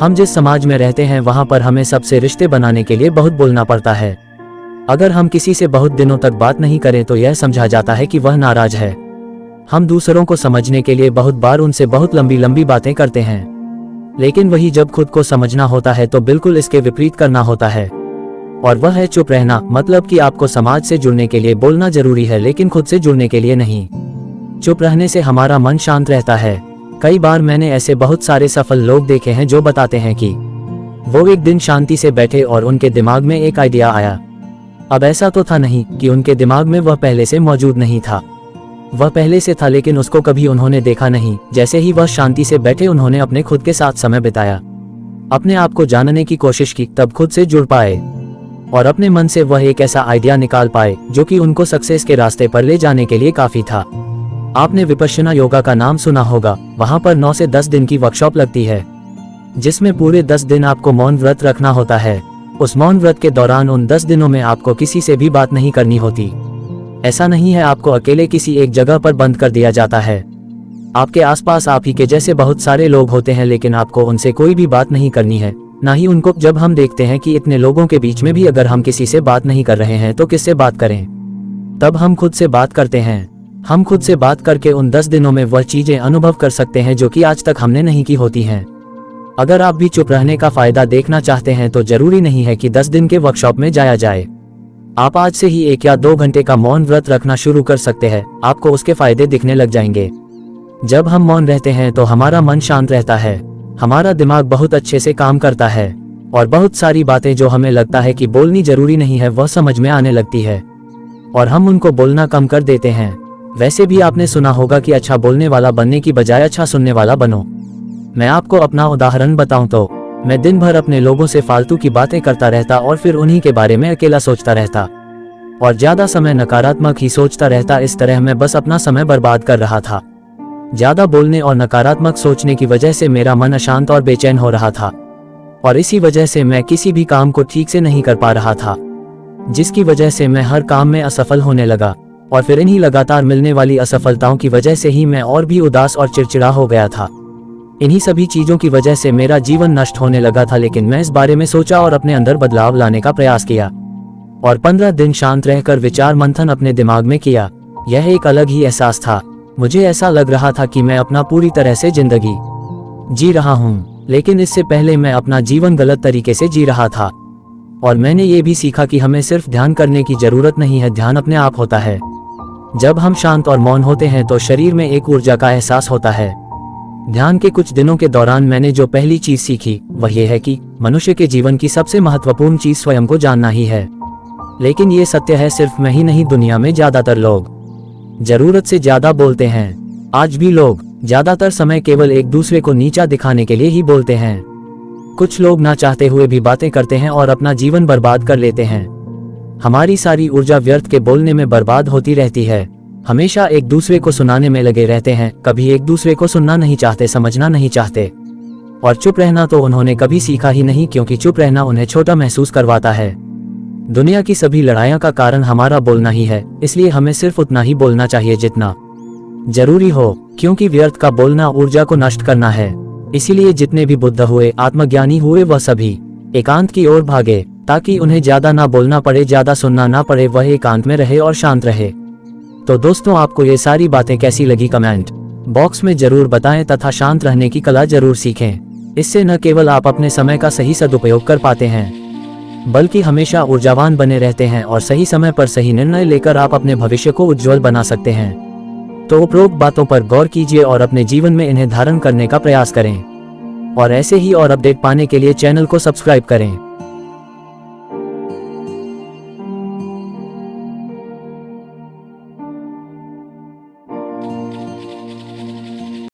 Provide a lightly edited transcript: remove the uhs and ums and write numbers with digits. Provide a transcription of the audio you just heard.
हम जिस समाज में रहते हैं वहाँ पर हमें सबसे रिश्ते बनाने के लिए बहुत बोलना पड़ता है। अगर हम किसी से बहुत दिनों तक बात नहीं करें तो यह समझा जाता है कि वह नाराज है। हम दूसरों को समझने के लिए बहुत बार उनसे बहुत लंबी लंबी बातें करते हैं, लेकिन वही जब खुद को समझना होता है तो बिल्कुल इसके विपरीत करना होता है, और वह है चुप रहना। मतलब कि आपको समाज से जुड़ने के लिए बोलना जरूरी है, लेकिन खुद से जुड़ने के लिए नहीं। चुप रहने से हमारा मन शांत रहता है। कई बार मैंने ऐसे बहुत सारे सफल लोग देखे हैं जो बताते हैं कि वो एक दिन शांति से बैठे और उनके दिमाग में एक आइडिया आया। अब ऐसा तो था नहीं कि उनके दिमाग में वह पहले से मौजूद नहीं था, वह पहले से था, लेकिन उसको कभी उन्होंने देखा नहीं। जैसे ही वह शांति से बैठे उन्होंने अपने खुद के साथ समय बिताया, अपने आप को जानने की कोशिश की, तब खुद से जुड़ पाए और अपने मन से वह एक ऐसा आइडिया निकाल पाए जो कि उनको सक्सेस के रास्ते पर ले जाने के लिए काफी था। आपने विपश्यना योगा का नाम सुना होगा। वहां पर 9 से 10 दिन की वर्कशॉप लगती है, जिसमें पूरे 10 दिन आपको मौन व्रत रखना होता है। उस मौन व्रत के दौरान उन 10 दिनों में आपको किसी से भी बात नहीं करनी होती। ऐसा नहीं है आपको अकेले किसी एक जगह पर बंद कर दिया जाता है। आपके आसपास आप ही के जैसे बहुत सारे लोग होते हैं, लेकिन आपको उनसे कोई भी बात नहीं करनी है, ना ही उनको। जब हम देखते हैं कि इतने लोगों के बीच में भी अगर हम किसी से बात नहीं कर रहे हैं तो किससे बात करें, तब हम खुद से बात करते हैं। हम खुद से बात करके उन 10 दिनों में वह चीजें अनुभव कर सकते हैं जो कि आज तक हमने नहीं की होती हैं। अगर आप भी चुप रहने का फायदा देखना चाहते हैं तो जरूरी नहीं है कि 10 दिन के वर्कशॉप में जाया जाए। आप आज से ही 1 या 2 घंटे का मौन व्रत रखना शुरू कर सकते हैं, आपको उसके फायदे दिखने लग जाएंगे। जब हम मौन रहते हैं तो हमारा मन शांत रहता है, हमारा दिमाग बहुत अच्छे से काम करता है और बहुत सारी बातें जो हमें लगता है कि बोलनी जरूरी नहीं है वह समझ में आने लगती है और हम उनको बोलना कम कर देते हैं। वैसे भी आपने सुना होगा कि अच्छा बोलने वाला बनने की बजाय अच्छा सुनने वाला बनो। मैं आपको अपना उदाहरण बताऊं तो मैं दिन भर अपने लोगों से फालतू की बातें करता रहता और फिर उन्हीं के बारे में अकेला सोचता रहता और ज्यादा समय नकारात्मक ही सोचता रहता। इस तरह मैं बस अपना समय बर्बाद कर रहा था। ज्यादा बोलने और नकारात्मक सोचने की वजह से मेरा मन अशांत और बेचैन हो रहा था और इसी वजह से मैं किसी भी काम को ठीक से नहीं कर पा रहा था, जिसकी वजह से मैं हर काम में असफल होने लगा और फिर इन्हीं लगातार मिलने वाली असफलताओं की वजह से ही मैं और भी उदास और चिड़चिड़ा हो गया था। इन्हीं सभी चीजों की वजह से मेरा जीवन नष्ट होने लगा था। लेकिन मैं इस बारे में सोचा और अपने अंदर बदलाव लाने का प्रयास किया और 15 दिन शांत रहकर विचार मंथन अपने दिमाग में किया। यह एक अलग ही एहसास था। मुझे ऐसा लग रहा था कि मैं अपना पूरी तरह से जिंदगी जी रहा हूँ, लेकिन इससे पहले मैं अपना जीवन गलत तरीके से जी रहा था। और मैंने ये भी सीखा कि हमें सिर्फ ध्यान करने की जरूरत नहीं है, ध्यान अपने आप होता है। जब हम शांत और मौन होते हैं तो शरीर में एक ऊर्जा का एहसास होता है। ध्यान के कुछ दिनों के दौरान मैंने जो पहली चीज सीखी वह यह है कि मनुष्य के जीवन की सबसे महत्वपूर्ण चीज स्वयं को जानना ही है। लेकिन ये सत्य है, सिर्फ मैं ही नहीं, दुनिया में ज्यादातर लोग जरूरत से ज्यादा बोलते हैं। आज भी लोग ज्यादातर समय केवल एक दूसरे को नीचा दिखाने के लिए ही बोलते हैं। कुछ लोग ना चाहते हुए भी बातें करते हैं और अपना जीवन बर्बाद कर लेते हैं। हमारी सारी ऊर्जा व्यर्थ के बोलने में बर्बाद होती रहती है। हमेशा एक दूसरे को सुनाने में लगे रहते हैं, कभी एक दूसरे को सुनना नहीं चाहते, समझना नहीं चाहते। और चुप रहना तो उन्होंने कभी सीखा ही नहीं, क्योंकि चुप रहना उन्हें छोटा महसूस करवाता है। दुनिया की सभी लड़ाइयों का कारण हमारा बोलना ही है, इसलिए हमें सिर्फ उतना ही बोलना चाहिए जितना जरूरी हो, क्योंकि व्यर्थ का बोलना ऊर्जा को नष्ट करना है। इसीलिए जितने भी बुद्ध हुए, आत्मज्ञानी हुए, वह सभी एकांत की ओर भागे ताकि उन्हें ज्यादा ना बोलना पड़े, ज्यादा सुनना ना पड़े, वह एकांत में रहे और शांत रहे। तो दोस्तों, आपको ये सारी बातें कैसी लगी कमेंट बॉक्स में जरूर बताएं तथा शांत रहने की कला जरूर सीखें। इससे न केवल आप अपने समय का सही सदुपयोग कर पाते हैं, बल्कि हमेशा ऊर्जावान बने रहते हैं और सही समय पर सही निर्णय लेकर आप अपने भविष्य को उज्जवल बना सकते हैं। तो उपरोक्त बातों पर गौर कीजिए और अपने जीवन में इन्हें धारण करने का प्रयास करें। और ऐसे ही और अपडेट पाने के लिए चैनल को सब्सक्राइब करें।